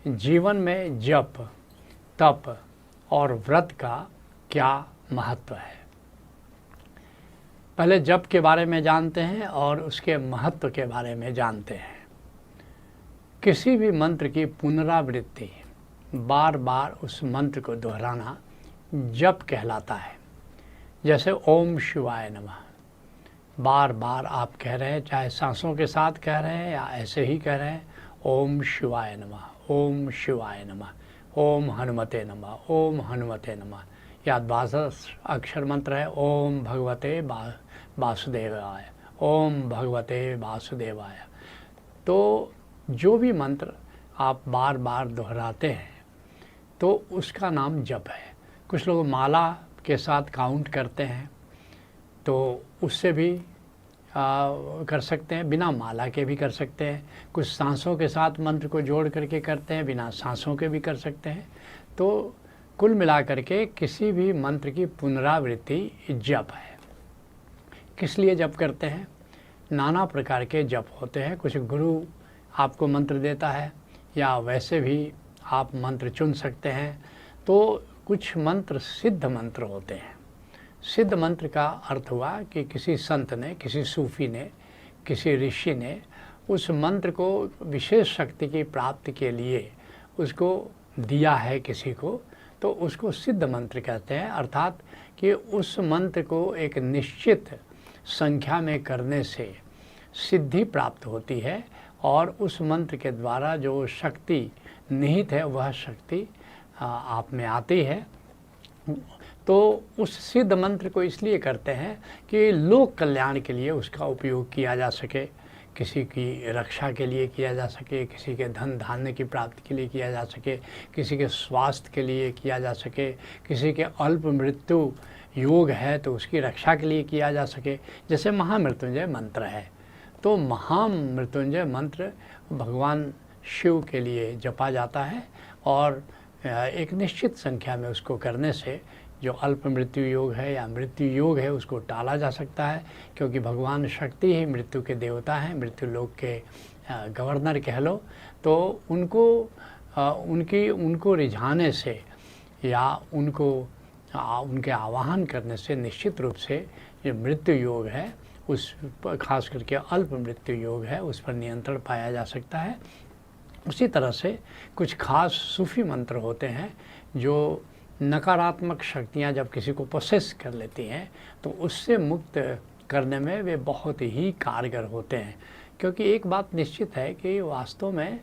जीवन में जप, तप और व्रत का क्या महत्व है। पहले जप के बारे में जानते हैं और उसके महत्व के बारे में जानते हैं। किसी भी मंत्र की पुनरावृत्ति, बार बार उस मंत्र को दोहराना जप कहलाता है। जैसे ओम शिवाय नमः, बार बार आप कह रहे हैं, चाहे सांसों के साथ कह रहे हैं या ऐसे ही कह रहे हैं, ओम शिवाय नमः, ओम शिवाय नमः, ओम हनुमते नमः, ओम हनुमते नमः। या 12 अक्षर मंत्र है, ओम भगवते वासुदेवाय, ओम भगवते वासुदेवाय। तो जो भी मंत्र आप बार बार दोहराते हैं तो उसका नाम जप है। कुछ लोग माला के साथ काउंट करते हैं तो उससे भी कर सकते हैं, बिना माला के भी कर सकते हैं। कुछ सांसों के साथ मंत्र को जोड़ करके करते हैं, बिना सांसों के भी कर सकते हैं। तो कुल मिलाकर के किसी भी मंत्र की पुनरावृत्ति जप है। किस लिए जप करते हैं? नाना प्रकार के जप होते हैं। कुछ गुरु आपको मंत्र देता है या वैसे भी आप मंत्र चुन सकते हैं। तो कुछ मंत्र सिद्ध मंत्र होते हैं। सिद्ध मंत्र का अर्थ हुआ कि किसी संत ने, किसी सूफी ने, किसी ऋषि ने उस मंत्र को विशेष शक्ति की प्राप्ति के लिए उसको दिया है किसी को, तो उसको सिद्ध मंत्र कहते हैं। अर्थात कि उस मंत्र को एक निश्चित संख्या में करने से सिद्धि प्राप्त होती है और उस मंत्र के द्वारा जो शक्ति निहित है वह शक्ति आप में आती है। तो उस सिद्ध मंत्र को इसलिए करते हैं कि लोक कल्याण के लिए उसका उपयोग किया जा सके, किसी की रक्षा के लिए किया जा सके, किसी के धन धान्य की प्राप्ति के लिए किया जा सके, किसी के स्वास्थ्य के लिए किया जा सके, किसी के अल्प मृत्यु योग है तो उसकी रक्षा के लिए किया जा सके। जैसे महामृत्युंजय मंत्र है, तो महामृत्युंजय मंत्र भगवान शिव के लिए जपा जाता है और एक निश्चित संख्या में उसको करने से जो अल्प मृत्यु योग है या मृत्यु योग है उसको टाला जा सकता है। क्योंकि भगवान शक्ति ही मृत्यु के देवता हैं, मृत्यु लोक के गवर्नर कह लो। तो उनको रिझाने से या उनके आवाहन करने से निश्चित रूप से जो मृत्यु योग है उस खास करके अल्प मृत्यु योग है उस पर नियंत्रण पाया जा सकता है। उसी तरह से कुछ खास सूफी मंत्र होते हैं जो नकारात्मक शक्तियाँ जब किसी को पोसेस कर लेती हैं तो उससे मुक्त करने में वे बहुत ही कारगर होते हैं। क्योंकि एक बात निश्चित है कि वास्तव में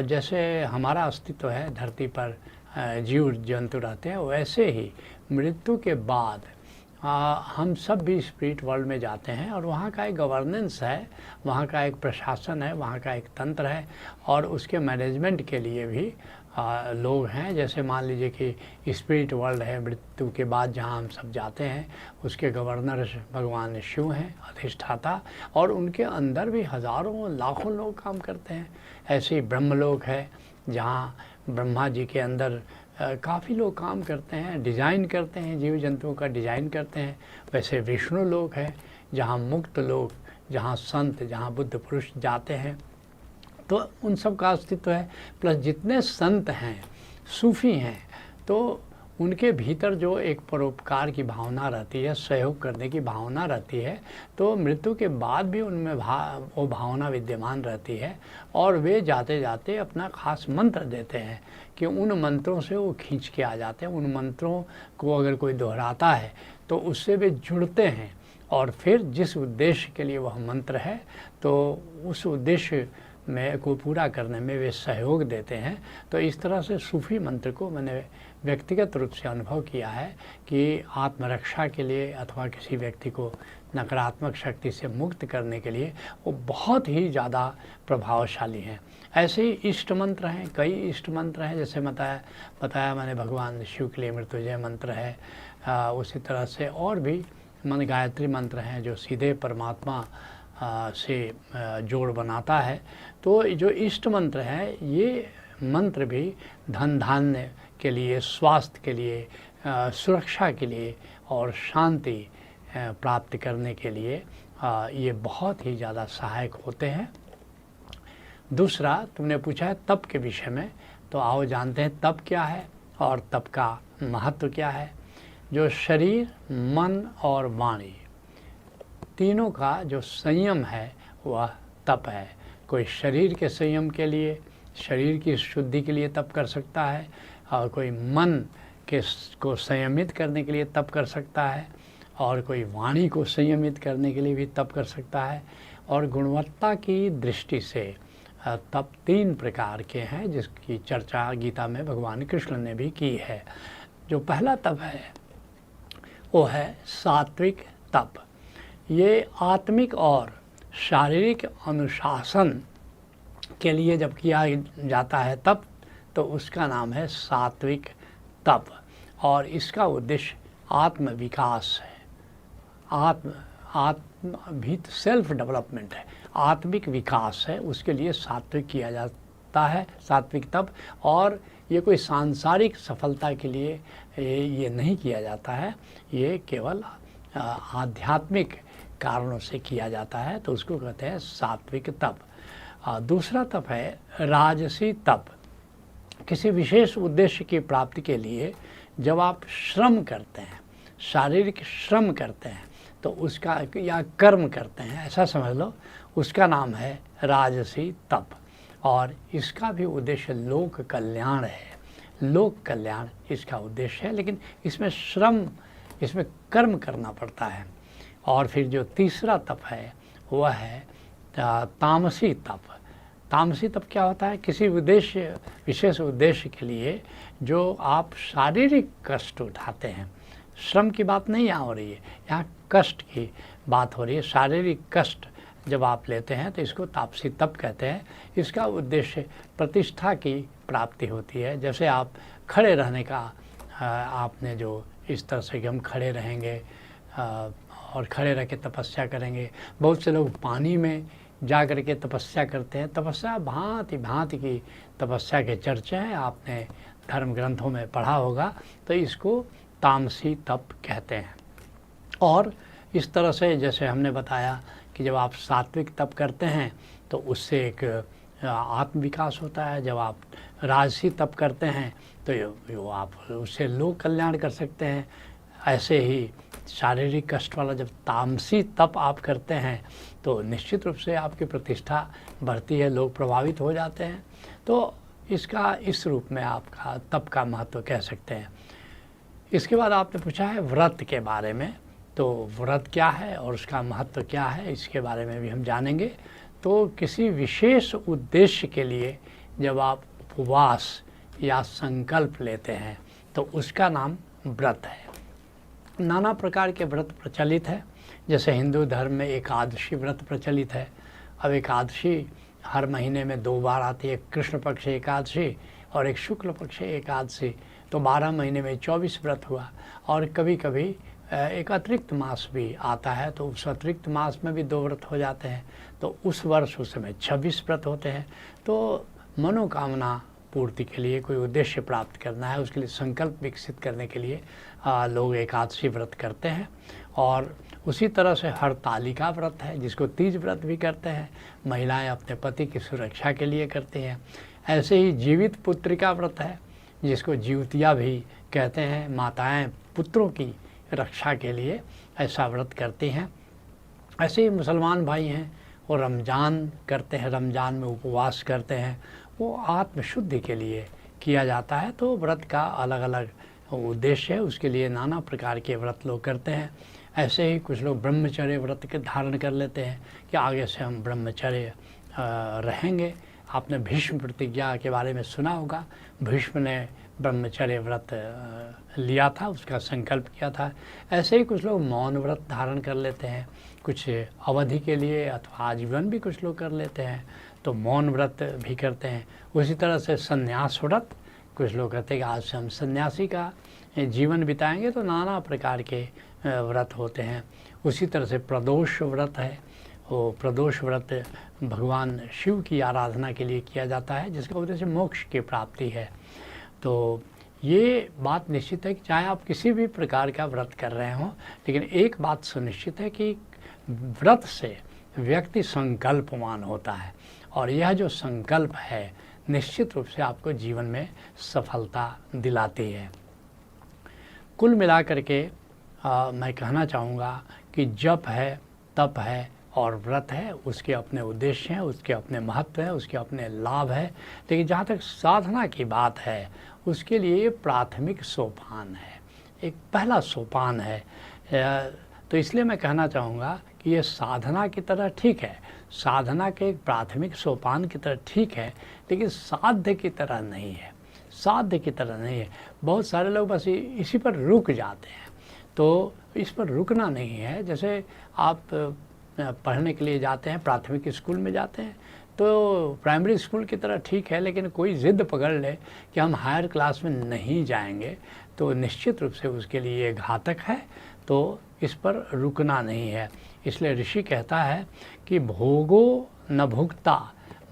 जैसे हमारा अस्तित्व है धरती पर, जीव जंतु रहते हैं, वैसे ही मृत्यु के बाद हम सब भी स्पिरिट वर्ल्ड में जाते हैं और वहाँ का एक गवर्नेंस है, वहाँ का एक प्रशासन है, वहाँ का एक तंत्र है और उसके मैनेजमेंट के लिए भी लोग हैं। जैसे मान लीजिए कि स्पिरिट वर्ल्ड है, मृत्यु के बाद जहाँ हम सब जाते हैं उसके गवर्नर भगवान शिव हैं, अधिष्ठाता, और उनके अंदर भी हज़ारों लाखों लोग काम करते हैं। ऐसे ही ब्रह्मलोक है जहाँ ब्रह्मा जी के अंदर काफ़ी लोग काम करते हैं, डिज़ाइन करते हैं, जीव जंतुओं का डिज़ाइन करते हैं। वैसे विष्णु लोक है जहाँ मुक्त लोग, जहाँ संत, जहाँ बुद्ध पुरुष जाते हैं, तो उन सब का अस्तित्व है। प्लस जितने संत हैं, सूफी हैं, तो उनके भीतर जो एक परोपकार की भावना रहती है, सहयोग करने की भावना रहती है, तो मृत्यु के बाद भी उनमें वो भावना विद्यमान रहती है और वे जाते जाते अपना खास मंत्र देते हैं कि उन मंत्रों से वो खींच के आ जाते हैं। उन मंत्रों को अगर कोई दोहराता है तो उससे वे जुड़ते हैं और फिर जिस उद्देश्य के लिए वह मंत्र है तो उस उद्देश्य में को पूरा करने में वे सहयोग देते हैं। तो इस तरह से सूफी मंत्र को मैंने व्यक्तिगत रूप से अनुभव किया है कि आत्मरक्षा के लिए अथवा किसी व्यक्ति को नकारात्मक शक्ति से मुक्त करने के लिए वो बहुत ही ज़्यादा प्रभावशाली हैं। ऐसे ही इष्ट मंत्र हैं, कई इष्ट मंत्र हैं। जैसे बताया मैंने भगवान शिव के लिए मृत्युंजय मंत्र है, उसी तरह से और भी गायत्री मंत्र हैं जो सीधे परमात्मा से जोड़ बनाता है। तो जो इष्ट मंत्र है ये मंत्र भी धन धान्य के लिए, स्वास्थ्य के लिए, सुरक्षा के लिए और शांति प्राप्त करने के लिए ये बहुत ही ज़्यादा सहायक होते हैं। दूसरा तुमने पूछा है तप के विषय में। तो आओ जानते हैं तप क्या है और तप का महत्व क्या है। जो शरीर, मन और वाणी तीनों का जो संयम है वह तप है। कोई शरीर के संयम के लिए, शरीर की शुद्धि के लिए तप कर सकता है, और कोई मन को संयमित करने के लिए तप कर सकता है, और कोई वाणी को संयमित करने के लिए भी तप कर सकता है। और गुणवत्ता की दृष्टि से तप 3 प्रकार के हैं, जिसकी चर्चा गीता में भगवान कृष्ण ने भी की है। जो पहला तप है वो है सात्विक तप। ये आत्मिक और शारीरिक अनुशासन के लिए जब किया जाता है तप, तो उसका नाम है सात्विक तप। और इसका उद्देश्य आत्म विकास है, सेल्फ डेवलपमेंट है, आत्मिक विकास है। उसके लिए सात्विक किया जाता है, सात्विक तप। और ये कोई सांसारिक सफलता के लिए ये नहीं किया जाता है, ये केवल आध्यात्मिक कारणों से किया जाता है, तो उसको कहते हैं सात्विक तप। दूसरा तप है राजसी तप। किसी विशेष उद्देश्य की प्राप्ति के लिए जब आप श्रम करते हैं, शारीरिक श्रम करते हैं, तो उसका या कर्म करते हैं, ऐसा समझ लो, उसका नाम है राजसी तप। और इसका भी उद्देश्य लोक कल्याण है, लोक कल्याण इसका उद्देश्य है, लेकिन इसमें श्रम, इसमें कर्म करना पड़ता है। और फिर जो तीसरा तप है वह है तामसी तप। तामसी तप क्या होता है? किसी उद्देश्य, विशेष उद्देश्य के लिए जो आप शारीरिक कष्ट उठाते हैं, श्रम की बात नहीं यहाँ हो रही है, यहाँ कष्ट की बात हो रही है। शारीरिक कष्ट जब आप लेते हैं तो इसको तापसी तप कहते हैं। इसका उद्देश्य प्रतिष्ठा की प्राप्ति होती है। जैसे आप खड़े रहने का, आपने जो इस तरह से कि हम खड़े रहेंगे और खड़े रह के तपस्या करेंगे। बहुत से लोग पानी में जा कर के तपस्या करते हैं। तपस्या भांति भांति की तपस्या के चर्चे हैं, आपने धर्म ग्रंथों में पढ़ा होगा। तो इसको तामसी तप कहते हैं। और इस तरह से जैसे हमने बताया कि जब आप सात्विक तप करते हैं तो उससे एक आत्म विकास होता है। जब आप राजसी तप करते हैं तो आप उससे लोक कल्याण कर सकते हैं। ऐसे ही शारीरिक कष्ट वाला जब तामसी तप आप करते हैं तो निश्चित रूप से आपकी प्रतिष्ठा बढ़ती है, लोग प्रभावित हो जाते हैं। तो इसका इस रूप में आपका तप का महत्व कह सकते हैं। इसके बाद आपने पूछा है व्रत के बारे में। तो व्रत क्या है और उसका महत्व क्या है, इसके बारे में भी हम जानेंगे। तो किसी विशेष उद्देश्य के लिए जब आप उपवास या संकल्प लेते हैं तो उसका नाम व्रत है। नाना प्रकार के व्रत प्रचलित है। जैसे हिंदू धर्म में एकादशी व्रत प्रचलित है। अब एकादशी हर महीने में 2 बार आती है, कृष्ण पक्ष एकादशी और एक शुक्ल पक्ष एकादशी। तो 12 महीने में 24 व्रत हुआ। और कभी कभी एक अतिरिक्त मास भी आता है, तो उस अतिरिक्त मास में भी 2 व्रत हो जाते हैं। तो उस वर्ष उस समय 26 व्रत होते हैं। तो मनोकामना पूर्ति के लिए, कोई उद्देश्य प्राप्त करना है, उसके लिए संकल्प विकसित करने के लिए लोग एकादशी व्रत करते हैं। और उसी तरह से हरतालिका व्रत है, जिसको तीज व्रत भी करते हैं। महिलाएं अपने पति की सुरक्षा के लिए करती हैं। ऐसे ही जीवित पुत्रिका व्रत है, जिसको जीवतिया भी कहते हैं। माताएं पुत्रों की रक्षा के लिए ऐसा व्रत करती हैं। ऐसे ही मुसलमान भाई हैं, वो रमज़ान करते हैं, रमज़ान में उपवास करते हैं। वो आत्मशुद्धि के लिए किया जाता है। तो व्रत का अलग अलग उद्देश्य है, उसके लिए नाना प्रकार के व्रत लोग करते हैं। ऐसे ही कुछ लोग ब्रह्मचर्य व्रत के धारण कर लेते हैं कि आगे से हम ब्रह्मचर्य रहेंगे। आपने भीष्म प्रतिज्ञा के बारे में सुना होगा। भीष्म ने ब्रह्मचर्य व्रत लिया था, उसका संकल्प किया था। ऐसे ही कुछ लोग मौन व्रत धारण कर लेते हैं, कुछ अवधि के लिए अथवा आजीवन भी कुछ लोग कर लेते हैं। तो मौन व्रत भी करते हैं। उसी तरह से संन्यास व्रत, कुछ लोग कहते हैं कि आज से हम सन्यासी का जीवन बिताएंगे। तो नाना प्रकार के व्रत होते हैं। उसी तरह से प्रदोष व्रत है। वो प्रदोष व्रत भगवान शिव की आराधना के लिए किया जाता है, जिसका उद्देश्य मोक्ष की प्राप्ति है। तो ये बात निश्चित है कि चाहे आप किसी भी प्रकार का व्रत कर रहे हों, लेकिन एक बात सुनिश्चित है कि व्रत से व्यक्ति संकल्पवान होता है। और यह जो संकल्प है निश्चित रूप से आपको जीवन में सफलता दिलाती है। कुल मिलाकर के मैं कहना चाहूँगा कि जप है, तप है और व्रत है, उसके अपने उद्देश्य हैं, उसके अपने महत्व हैं, उसके अपने लाभ हैं। लेकिन जहाँ तक साधना की बात है, उसके लिए प्राथमिक सोपान है, एक पहला सोपान है। तो इसलिए मैं कहना चाहूँगा कि ये साधना की तरह ठीक है, साधना के एक प्राथमिक सोपान की तरह ठीक है, लेकिन साध्य की तरह नहीं है, साध्य की तरह नहीं है। बहुत सारे लोग बस इसी पर रुक जाते हैं, तो इस पर रुकना नहीं है। जैसे आप पढ़ने के लिए जाते हैं, प्राथमिक स्कूल में जाते हैं, तो प्राइमरी स्कूल की तरह ठीक है, लेकिन कोई ज़िद पकड़ ले कि हम हायर क्लास में नहीं जाएंगे, तो निश्चित रूप से उसके लिए ये घातक है। तो इस पर रुकना नहीं है। इसलिए ऋषि कहता है कि भोगो न भुगता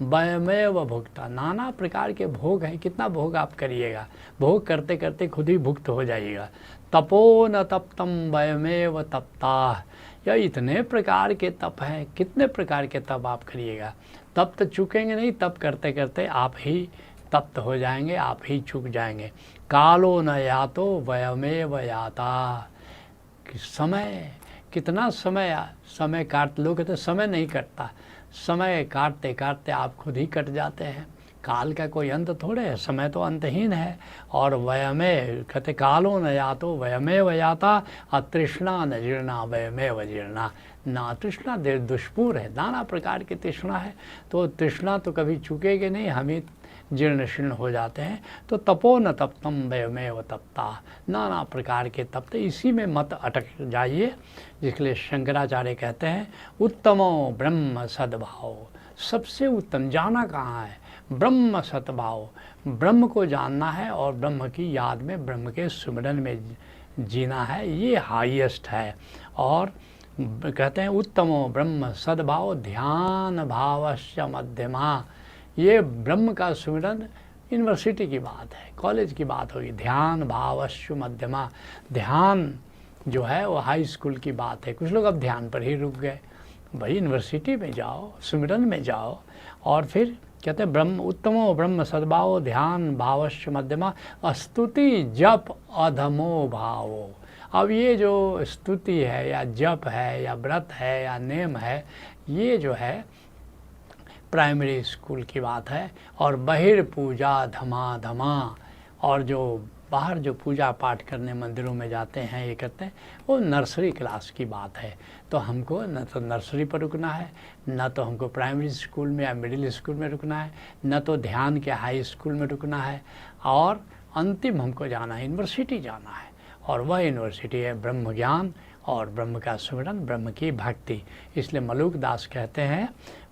वयमेव भुगता। नाना प्रकार के भोग हैं, कितना भोग आप करिएगा, भोग करते करते खुद ही भुक्त हो जाइएगा। तपो न तप्तम वयमेव तप्ता, या इतने प्रकार के तप हैं, कितने प्रकार के तप आप करिएगा, तप तो चुकेंगे नहीं, तप करते करते आप ही तप्त हो जाएंगे, आप ही चुक जाएंगे। कालो न यातो वयमेव याता। समय, कितना समय काट लोग कहते समय नहीं कटता, समय काटते काटते आप खुद ही कट जाते हैं। काल का कोई अंत थोड़े है, समय तो अंतहीन है। और वयमे कहते कालो न यातो वयमेव याता, अतृष्णा न जीर्णा वयमेव जीर्णा। ना तृष्णा दुष्पूर है, नाना प्रकार की तृष्णा है, तो तृष्णा तो कभी चुकेगी नहीं, हम ही जीर्ण शीर्ण हो जाते हैं। तो तपो न तप्तम वयमेव तप्ता, नाना प्रकार के तप, इसी में मत अटक जाइए। जिसके लिए शंकराचार्य कहते हैं उत्तमो ब्रह्म सद्भाव, सबसे उत्तम जाना कहाँ है, ब्रह्म सद्भाव, ब्रह्म को जानना है और ब्रह्म की याद में, ब्रह्म के सुमिरन में जीना है, ये हाईएस्ट है। और कहते हैं उत्तमो ब्रह्म सद्भाव ध्यान भावस्य मध्यमा। ये ब्रह्म का सुमिरन यूनिवर्सिटी की बात है, कॉलेज की बात होगी। ध्यान भावस्य मध्यमा, ध्यान जो है वो हाई स्कूल की बात है। कुछ लोग अब ध्यान पर ही रुक गए, भाई यूनिवर्सिटी में जाओ, सुमिरन में जाओ। और फिर कहते हैं ब्रह्म उत्तमो ब्रह्म सद्भाव ध्यान भावस्य मध्यमा, स्तुति जप अधमो भावो। अब ये जो स्तुति है या जप है या व्रत है या नेम है, ये जो है प्राइमरी स्कूल की बात है। और बहिर्पूजा धमा, और जो बाहर जो पूजा पाठ करने मंदिरों में जाते हैं, ये करते हैं, वो नर्सरी क्लास की बात है। तो हमको न तो नर्सरी पर रुकना है, न तो हमको प्राइमरी स्कूल में या मिडिल स्कूल में रुकना है, न तो ध्यान के हाई स्कूल में रुकना है, और अंतिम हमको जाना है, यूनिवर्सिटी जाना है। और वह यूनिवर्सिटी है ब्रह्म ज्ञान और ब्रह्म का सुमिरन, ब्रह्म की भक्ति। इसलिए मलुक दास कहते हैं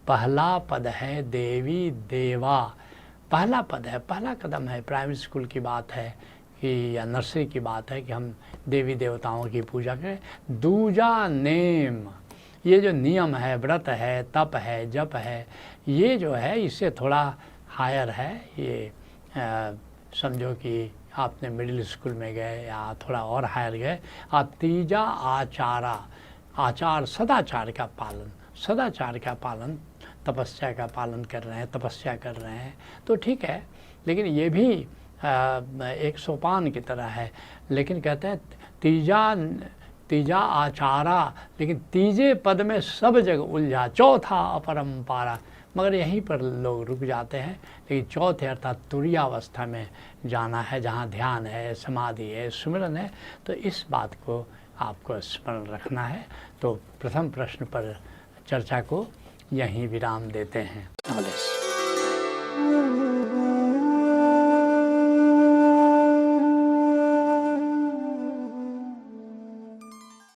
पहला पद है देवी देवा, पहला पद है, पहला कदम है। प्राइमरी स्कूल की बात है कि या नर्सरी की बात है कि हम देवी देवताओं की पूजा करें। दूजा नेम, ये जो नियम है, व्रत है, तप है, जप है, ये जो है इससे थोड़ा हायर है। ये समझो कि आपने मिडिल स्कूल में गए या थोड़ा और हायर गए। और तीजा आचारा, आचार सदाचार का पालन, सदाचार का पालन, तपस्या का पालन कर रहे हैं, तपस्या कर रहे हैं तो ठीक है, लेकिन ये भी एक सोपान की तरह है। लेकिन कहते हैं तीजा आचारा, लेकिन तीजे पद में सब जगह उलझा, चौथा अपरंपारा, मगर यहीं पर लोग रुक जाते हैं। लेकिन चौथे अर्थात तुरीयावस्था में जाना है, जहाँ ध्यान है, समाधि है, सुमिरन है। तो इस बात को आपको स्मरण रखना है। तो प्रथम प्रश्न पर चर्चा को यहीं विराम देते हैं।